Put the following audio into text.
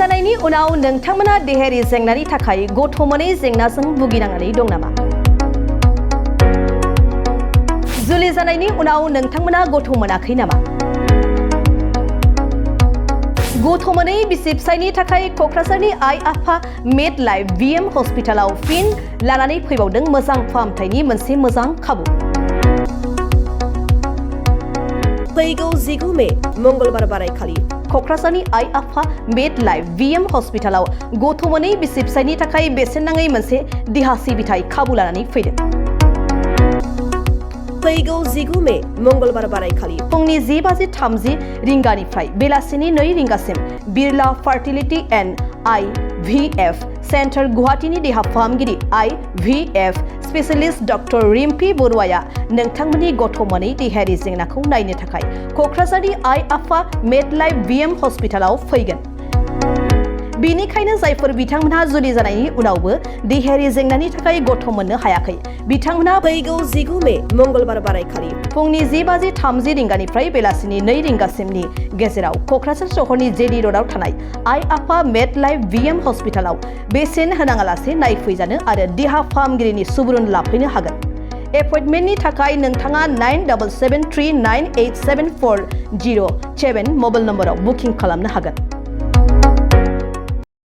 जानायनि उनाव नोंथांमोना देहायारि जेंनानि थाखाय गथ' मोनै जेंनाजों भुगिनांनानै दं नामा? जुलि जानायनि उनाव नोंथांमोना गथ' मोनाखै नामा? गथ' मोनै बिसि फिसायनि थाखाय क'क्राझारनि आइ आफा मेडलाइफ VM हस्पिटालाव फिन लानानै फैबावदों मोजां फाहामथायनि मोनसे मोजां खाबु। फैगौ 19 मे मंगलबार बारायखालि क'क्राझारनि आइ आफा मेडलाइफ VM हस्पिटालाव गथ' मोनै बिसि फिसायनि थाखाय बेसेन नाङै मोनसे देहा सिबिथाय खाबु लानानै फैदों। फैगौ 19 मे मंगलबार बारायखालि फुंनि 10:30 रिंगानिफ्राय बेलासिनि 2 रिंगासिम बिरला फार्टिलिटी एन्ड IVF सेन्टार गुवाहाटीनि देहा फाहामगिरि IVF स्पेशलिस्ट डक्टर रिम्पी बरुआया नोंथांमोननि गथ' मोनै देहायारि जेंनाखौ नायनो थाखाय क'क्राझारनि आइ आफा मेडलाइफ VM हस्पिटालाव फैगोन। बेनिखायनो जायफोर बिथांमोनहा जुलि जानायनि उनावबो देहायारि जेंनानि थाखाय गथ' मोननो हायाखै बिथांमोनहा फैगौ 19 मे मंगलबार बारायखालि फुंनि 10:30 रिंगानिफ्राय बेलासिनि 2 रिंगासिमनि गेजेराव क'क्राझार सहरनि JD र'डआव थानाय आइ आफा मेडलाइफ VM हस्पिटालाव बेसेन होनाङालासे नायफैजानो आरो देहा फाहामगिरिनि सुबुरुन लाफैनो हागोन। एपइन्टमेन्टनि थाखाय नोंथाङा 9773987407 मबाइल नम्बराव बुकिं खालामनो हागोन।